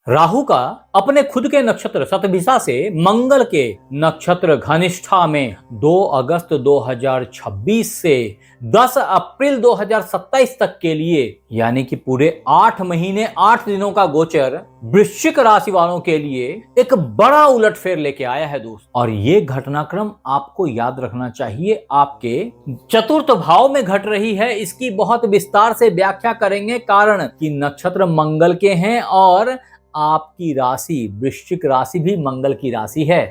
राहु का अपने खुद के नक्षत्र शतभिषा से मंगल के नक्षत्र घनिष्ठा में 2 अगस्त 2026 से 10 अप्रैल 2027 तक के लिए यानी कि पूरे 8 महीने 8 दिनों का गोचर वृश्चिक राशि वालों के लिए एक बड़ा उलटफेर लेके आया है दोस्त। और ये घटनाक्रम आपको याद रखना चाहिए, आपके चतुर्थ भाव में घट रही है। इसकी बहुत विस्तार से व्याख्या करेंगे, कारण कि नक्षत्र मंगल के हैं और आपकी राशि वृश्चिक राशि भी मंगल की राशि है।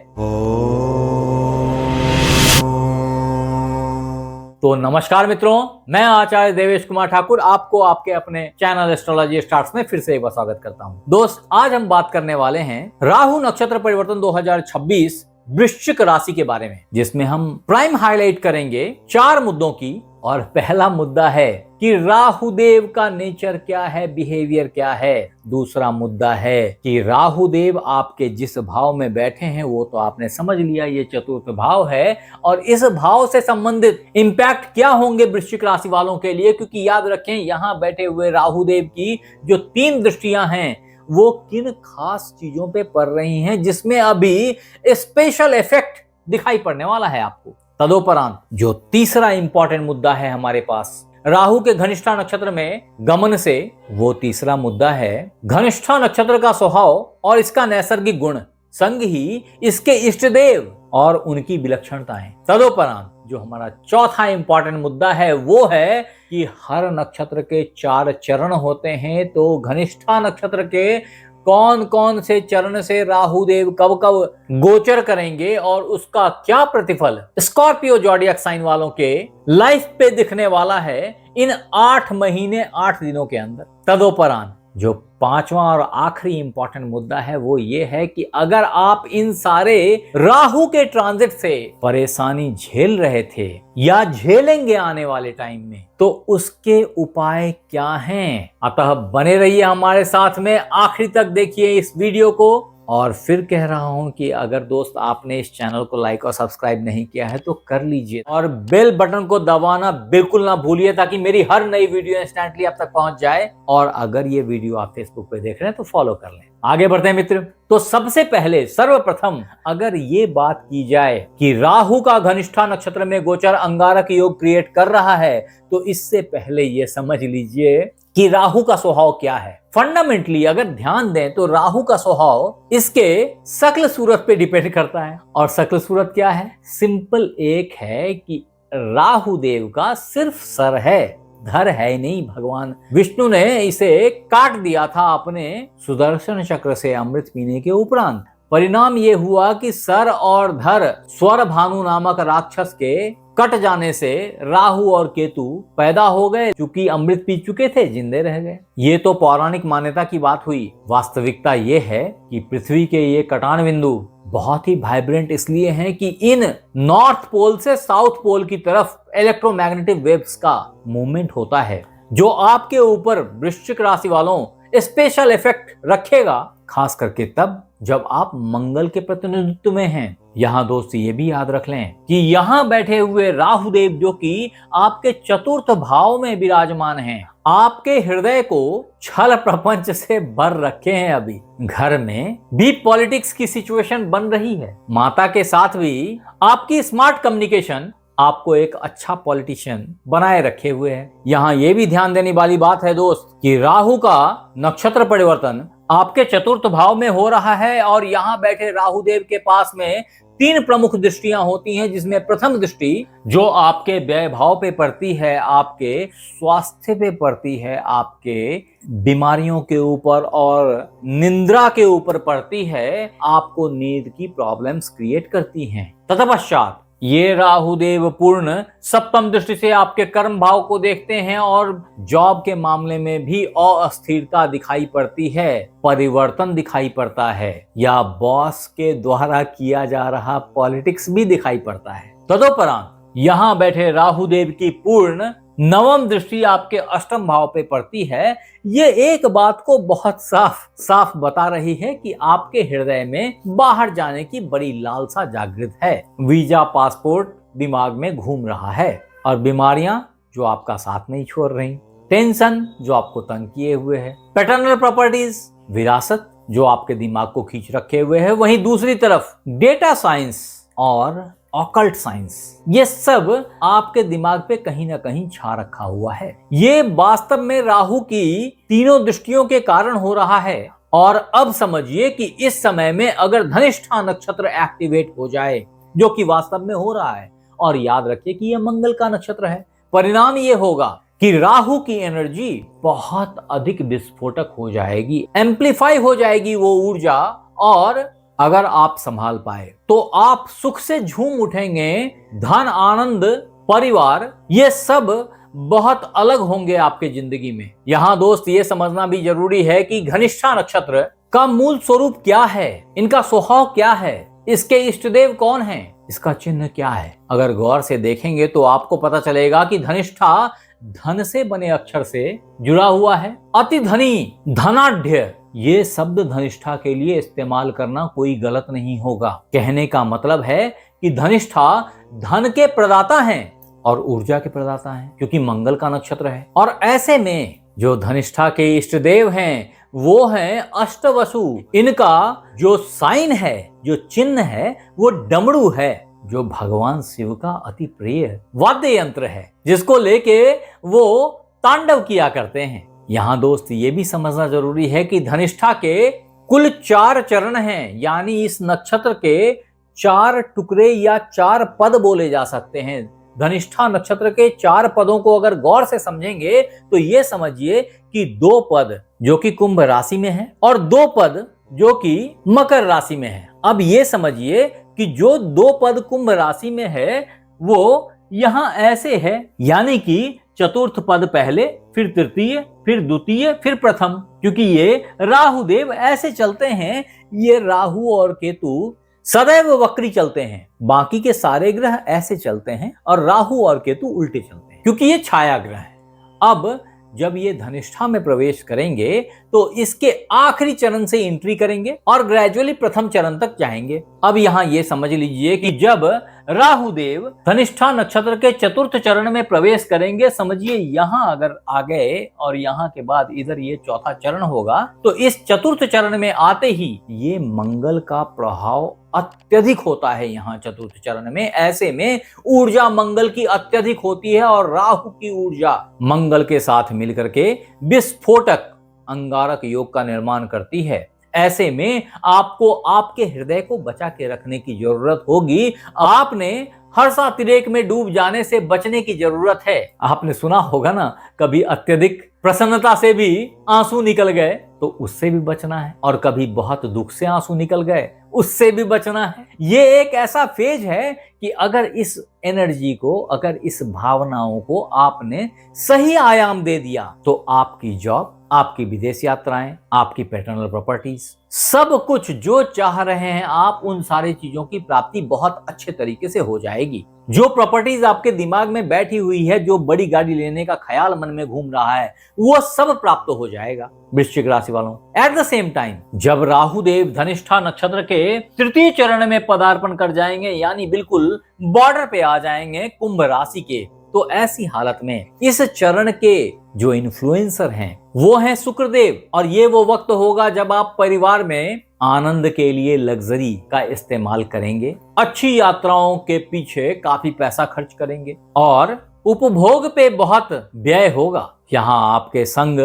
तो नमस्कार मित्रों, मैं आचार्य देवेश कुमार ठाकुर आपको आपके अपने चैनल एस्ट्रोलॉजी स्टार्ट्स में फिर से एक बार स्वागत करता हूं। दोस्त, आज हम बात करने वाले हैं राहु नक्षत्र परिवर्तन 2026 वृश्चिक राशि के बारे में, जिसमें हम प्राइम हाईलाइट करेंगे 4 मुद्दों की। और पहला मुद्दा है कि राहुदेव का नेचर क्या है, बिहेवियर क्या है। दूसरा मुद्दा है कि राहुदेव आपके जिस भाव में बैठे हैं वो तो आपने समझ लिया, ये चतुर्थ भाव है। और इस भाव से संबंधित इंपैक्ट क्या होंगे वृश्चिक राशि वालों के लिए, क्योंकि याद रखें यहां बैठे हुए राहुदेव की जो 3 दृष्टियां हैं वो किन खास चीजों पे पड़ रही हैं, जिसमें अभी स्पेशल इफेक्ट दिखाई पड़ने वाला है आपको। तदोपरांत जो तीसरा इंपॉर्टेंट मुद्दा है हमारे पास राहु के घनिष्ठा नक्षत्र में गमन से, वो तीसरा मुद्दा है घनिष्ठा नक्षत्र का स्वभाव और इसका नैसर्गिक गुण, संग ही इसके इष्ट देव और उनकी विलक्षणताएं। तदोपरांत जो हमारा चौथा इंपॉर्टेंट मुद्दा है वो है कि हर नक्षत्र के 4 चरण होते हैं, तो घनिष्ठा नक्षत्र के कौन कौन से चरण से राहुदेव कब कब गोचर करेंगे और उसका क्या प्रतिफल स्कॉर्पियो जॉडियक साइन वालों के लाइफ पे दिखने वाला है इन 8 महीने 8 दिनों के अंदर। तदोपरांत जो 5वां और आखिरी इंपॉर्टेंट मुद्दा है वो ये है कि अगर आप इन सारे राहु के ट्रांजिट से परेशानी झेल रहे थे या झेलेंगे आने वाले टाइम में, तो उसके उपाय क्या हैं। अतः बने रहिए हमारे साथ में, आखिरी तक देखिए इस वीडियो को। और फिर कह रहा हूं कि अगर दोस्त आपने इस चैनल को लाइक और सब्सक्राइब नहीं किया है तो कर लीजिए, और बेल बटन को दबाना बिल्कुल ना भूलिए, ताकि मेरी हर नई वीडियो इंस्टेंटली आप तक पहुंच जाए। और अगर ये वीडियो आप फेसबुक पे देख रहे हैं तो फॉलो कर लें। आगे बढ़ते हैं मित्र। तो सबसे पहले सर्वप्रथम अगर ये बात की जाए कि राहु का घनिष्ठा नक्षत्र में गोचर अंगारक योग क्रिएट कर रहा है, तो इससे पहले ये समझ लीजिए कि राहु का स्वभाव क्या है। फंडामेंटली अगर ध्यान दें तो राहु का स्वभाव इसके शक्ल सूरत पे डिपेंड करता है। और शक्ल सूरत क्या है? सिंपल एक है कि राहु देव का सिर्फ सर है, धर है नहीं। भगवान विष्णु ने इसे काट दिया था अपने सुदर्शन चक्र से अमृत पीने के उपरांत। परिणाम ये हुआ कि सर और धर स्वर भानु नामक राक्षस के कट जाने से राहु और केतु पैदा हो गए, चूंकि अमृत पी चुके थे, जिंदे रह गए। ये तो पौराणिक मान्यता की बात हुई। वास्तविकता ये है कि पृथ्वी के ये कटान बिंदु बहुत ही वाइब्रेंट इसलिए हैं कि इन नॉर्थ पोल से साउथ पोल की तरफ इलेक्ट्रोमैग्नेटिक वेव्स का मूवमेंट होता है, जो आपके ऊपर वृश्चिक राशि वालों स्पेशल इफेक्ट रखेगा, खास करके तब जब आप मंगल के प्रतिनिधित्व में हैं। यहाँ दोस्त ये भी याद रख लें कि यहाँ बैठे हुए राहुदेव जो कि आपके चतुर्थ भाव में विराजमान हैं, आपके हृदय को छल प्रपंच से भर रखे हैं। अभी घर में भी पॉलिटिक्स की सिचुएशन बन रही है, माता के साथ भी आपकी स्मार्ट कम्युनिकेशन आपको एक अच्छा पॉलिटिशियन बनाए रखे हुए है। यहाँ ये भी ध्यान देने वाली बात है दोस्त कि राहु का नक्षत्र परिवर्तन आपके चतुर्थ भाव में हो रहा है, और यहाँ बैठे राहुदेव के पास में 3 प्रमुख दृष्टियां होती हैं, जिसमें प्रथम दृष्टि जो आपके व्यय भाव पे पड़ती है, आपके स्वास्थ्य पे पड़ती है, आपके बीमारियों के ऊपर और निंद्रा के ऊपर पड़ती है, आपको नींद की प्रॉब्लम्स क्रिएट करती हैं। तत्पश्चात ये राहुदेव पूर्ण सप्तम दृष्टि से आपके कर्म भाव को देखते हैं, और जॉब के मामले में भी अस्थिरता दिखाई पड़ती है, परिवर्तन दिखाई पड़ता है, या बॉस के द्वारा किया जा रहा पॉलिटिक्स भी दिखाई पड़ता है। तदोपरांत यहाँ बैठे राहुदेव की पूर्ण नवम दृष्टि आपके अष्टम भाव पे पड़ती है। ये एक बात को बहुत साफ साफ बता रही है कि आपके हृदय में बाहर जाने की बड़ी लालसा जागृत है। वीजा पासपोर्ट दिमाग में घूम रहा है, और बीमारियां जो आपका साथ नहीं छोड़ रही, टेंशन जो आपको तंग किए हुए है, पैटर्नल प्रॉपर्टीज, विरासत जो आपके दिमाग को खींच रखे हुए है, वहीं दूसरी तरफ डेटा साइंस और ऑकल्ट साइंस, ये सब आपके दिमाग पे कहीं ना कहीं छा रखा हुआ है। ये वास्तव में राहु की तीनों दृष्टियों के कारण हो रहा है। और अब समझिए कि इस समय में अगर धनिष्ठा नक्षत्र एक्टिवेट हो जाए, जो कि वास्तव में हो रहा है, और याद रखिए कि यह मंगल का नक्षत्र है, परिणाम ये होगा कि राहु की एनर्जी बहुत अधिक विस्फोटक हो जाएगी, एम्प्लीफाई हो जाएगी वो ऊर्जा। और अगर आप संभाल पाए तो आप सुख से झूम उठेंगे। धन, आनंद, परिवार, ये सब बहुत अलग होंगे आपके जिंदगी में। यहाँ दोस्त ये समझना भी जरूरी है कि धनिष्ठा नक्षत्र का मूल स्वरूप क्या है, इनका स्वभाव क्या है, इसके इष्ट देव कौन हैं, इसका चिन्ह क्या है। अगर गौर से देखेंगे तो आपको पता चलेगा कि धनिष्ठा धन से बने अक्षर से जुड़ा हुआ है। अति धनी, धनाढ्य, ये शब्द धनिष्ठा के लिए इस्तेमाल करना कोई गलत नहीं होगा। कहने का मतलब है कि धनिष्ठा धन के प्रदाता हैं और ऊर्जा के प्रदाता हैं, क्योंकि मंगल का नक्षत्र है। और ऐसे में जो धनिष्ठा के इष्ट देव हैं वो हैं अष्टवसु। इनका जो साइन है, जो चिन्ह है, वो डमरू है, जो भगवान शिव का अति प्रिय वाद्य यंत्र है, जिसको लेके वो तांडव किया करते हैं। यहाँ दोस्त ये भी समझना जरूरी है कि धनिष्ठा के कुल 4 चरण हैं, यानी इस नक्षत्र के 4 टुकड़े या 4 पद बोले जा सकते हैं। धनिष्ठा नक्षत्र के 4 पदों को अगर गौर से समझेंगे तो ये समझिए कि 2 पद जो कि कुंभ राशि में है और 2 पद जो कि मकर राशि में है। अब ये समझिए कि जो 2 पद कुंभ राशि में है वो यहाँ ऐसे है, यानी कि चतुर्थ पद पहले, फिर तृतीय, फिर द्वितीय, फिर प्रथम, क्योंकि ये राहु देव ऐसे चलते हैं। ये राहु और केतु सदैव वक्री चलते हैं, बाकी के सारे ग्रह ऐसे चलते हैं और राहु और केतु उल्टे चलते हैं, क्योंकि ये छाया ग्रह है। अब जब ये धनिष्ठा में प्रवेश करेंगे तो इसके आखिरी चरण से एंट्री करेंगे और ग्रेजुअली प्रथम चरण तक जाएंगे। अब यहाँ ये समझ लीजिए कि जब राहु देव धनिष्ठा नक्षत्र के चतुर्थ चरण में प्रवेश करेंगे, समझिए यहाँ अगर आ गए और यहाँ के बाद इधर ये चौथा चरण होगा, तो इस चतुर्थ चरण में आते ही ये मंगल का प्रभाव अत्यधिक होता है। यहाँ चतुर्थ चरण में ऐसे में ऊर्जा मंगल की अत्यधिक होती है और राहु की ऊर्जा मंगल के साथ मिलकर के विस्फोटक अंगारक योग का निर्माण करती है। ऐसे में आपको आपके हृदय को बचा के रखने की जरूरत होगी। आपने हर्षातिरेक में डूब जाने से बचने की जरूरत है। आपने सुना होगा ना, कभी अत्यधिक प्रसन्नता से भी आंसू निकल गए तो उससे भी बचना है, और कभी बहुत दुख से आंसू निकल गए उससे भी बचना है। ये एक ऐसा फेज है कि अगर इस एनर्जी को, अगर इस भावनाओं को आपने सही आयाम दे दिया तो आपकी जॉब, आपकी विदेश यात्राएं, आपकी पैटर्नल प्रॉपर्टीज, सब कुछ जो चाह रहे हैं आप, उन सारी चीजों की प्राप्ति बहुत अच्छे तरीके से हो जाएगी। जो प्रॉपर्टीज आपके दिमाग में बैठी हुई है, जो बड़ी गाड़ी लेने का ख्याल मन में घूम रहा है, वो सब प्राप्त हो जाएगा वृश्चिक राशि वालों। एट द सेम टाइम जब राहु देव धनिष्ठा नक्षत्र के तृतीय चरण में पदार्पण कर जाएंगे, यानी बिल्कुल बॉर्डर पे आ जाएंगे कुंभ राशि के, तो ऐसी हालत में इस चरण के जो इन्फ्लुएंसर हैं वो हैं शुक्रदेव। और ये वो वक्त होगा जब आप परिवार में आनंद के लिए लग्जरी का इस्तेमाल करेंगे, अच्छी यात्राओं के पीछे काफी पैसा खर्च करेंगे और उपभोग पे बहुत व्यय होगा। यहाँ आपके संग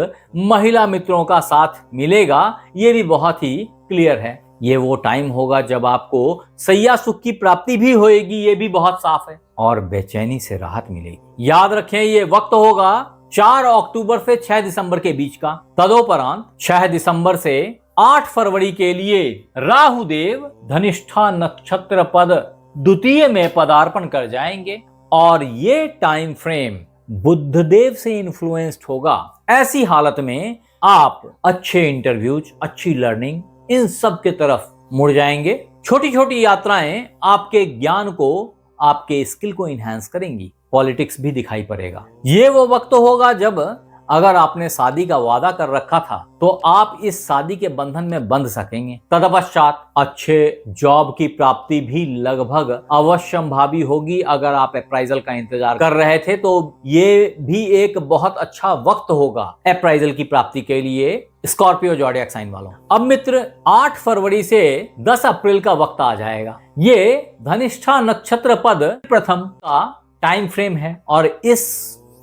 महिला मित्रों का साथ मिलेगा, ये भी बहुत ही क्लियर है। ये वो टाइम होगा जब आपको सैया सुख की प्राप्ति भी होएगी, ये भी बहुत साफ है, और बेचैनी से राहत मिलेगी। याद रखें, ये वक्त होगा 4 अक्टूबर से 6 दिसंबर के बीच का। तदोपरांत 6 दिसंबर से 8 फरवरी के लिए राहु देव धनिष्ठा नक्षत्र पद द्वितीय में पदार्पण कर जाएंगे, और ये टाइम फ्रेम बुध देव से इन्फ्लुएंस्ड होगा। ऐसी हालत में आप अच्छे इंटरव्यूज, अच्छी लर्निंग, इन सब के तरफ मुड़ जाएंगे। छोटी छोटी यात्राएं आपके ज्ञान को, आपके स्किल को इनहैंस करेंगी। पॉलिटिक्स भी दिखाई पड़ेगा। ये वो वक्त होगा जब अगर आपने शादी का वादा कर रखा था तो आप इस शादी के बंधन में बंध सकेंगे। तदपश्चात अच्छे जॉब की प्राप्ति भी लगभग अवश्यंभावी होगी। अगर आप अप्राइजल का इंतजार कर रहे थे तो ये भी एक बहुत अच्छा वक्त होगा अप्राइजल की प्राप्ति के लिए। स्कॉर्पियो ज़ोडिएक साइन वालों, अब मित्र 8 फरवरी से 10 अप्रैल का वक्त आ जाएगा। ये धनिष्ठा नक्षत्र पद प्रथम का टाइम फ्रेम है और इस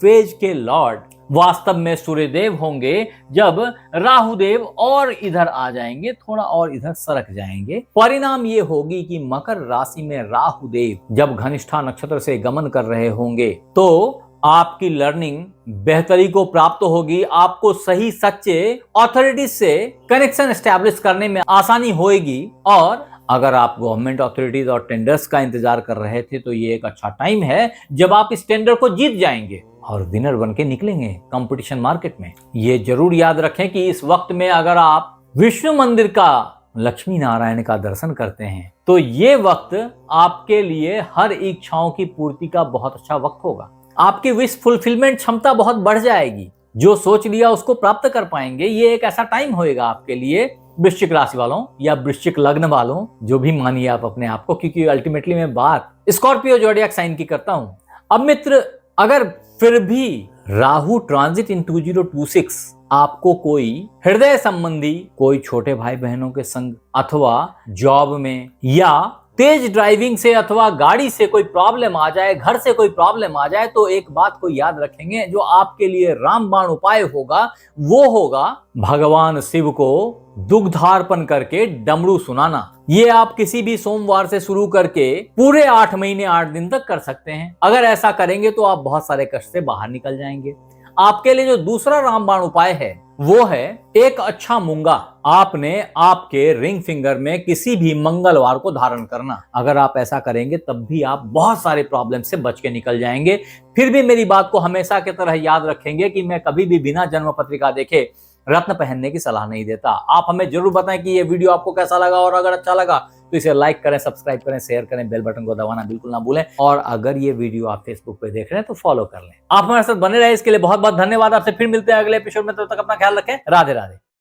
फेज के लॉर्ड वास्तव में सूर्यदेव होंगे जब राहुदेव और इधर आ जाएंगे, थोड़ा और इधर सरक जाएंगे। परिणाम ये होगी कि मकर राशि में राहुदेव जब घनिष्ठा नक्षत्र से गमन कर रहे होंगे तो आपकी लर्निंग बेहतरी को प्राप्त होगी, आपको सही सच्चे अथॉरिटीज से कनेक्शन एस्टैब्लिश करने में आसानी होगी। और अगर आप गवर्नमेंट अथॉरिटीज और टेंडर्स का इंतजार कर रहे थे तो ये एक अच्छा टाइम है जब आप इस टेंडर को जीत जाएंगे और विनर बन के निकलेंगे कंपटीशन मार्केट में। ये जरूर याद रखें कि इस वक्त में अगर आप विष्णु मंदिर का लक्ष्मी नारायण का दर्शन करते हैं तो ये वक्त आपके लिए हर इच्छाओं की पूर्ति का बहुत अच्छा वक्त होगा। आपकी विश फुलफिलमेंट क्षमता बहुत बढ़ जाएगी, जो सोच लिया उसको प्राप्त कर पाएंगे। ये एक ऐसा टाइम होएगा आपके लिए वृश्चिक राशि वालों या वृश्चिक लग्न वालों, जो भी मानिए आप अपने आप को, क्योंकि अल्टीमेटली मैं बात स्कॉर्पियो ज़ोडिएक साइन की करता हूं। अब मित्र अगर फिर भी राहु ट्रांजिट इन 2026 आपको कोई हृदय संबंधी, कोई छोटे भाई बहनों के संग अथवा जॉब में या तेज ड्राइविंग से अथवा गाड़ी से कोई प्रॉब्लम आ जाए, घर से कोई प्रॉब्लम आ जाए, तो एक बात को याद रखेंगे, जो आपके लिए रामबाण उपाय होगा वो होगा भगवान शिव को दुग्धार्पण करके डमरू सुनाना। ये आप किसी भी सोमवार से शुरू करके पूरे 8 महीने 8 दिन तक कर सकते हैं। अगर ऐसा करेंगे तो आप बहुत सारे कष्ट से बाहर निकल जाएंगे। आपके लिए जो दूसरा रामबाण उपाय है वो है एक अच्छा मूंगा आपने आपके रिंग फिंगर में किसी भी मंगलवार को धारण करना। अगर आप ऐसा करेंगे तब भी आप बहुत सारे प्रॉब्लम से बच के निकल जाएंगे। फिर भी मेरी बात को हमेशा की तरह याद रखेंगे कि मैं कभी भी बिना जन्म पत्रिका देखे रत्न पहनने की सलाह नहीं देता। आप हमें जरूर बताएं कि ये वीडियो आपको कैसा लगा, और अगर अच्छा लगा तो इसे लाइक करें, सब्सक्राइब करें, शेयर करें, बेल बटन को दबाना बिल्कुल ना भूलें। और अगर ये वीडियो आप फेसबुक पे देख रहे हैं तो फॉलो कर लें। आप हमारे साथ बने रहे, इसके लिए बहुत बहुत धन्यवाद। आपसे फिर मिलते हैं अगले एपिसोड में, तब तक अपना ख्याल रखें। राधे राधे।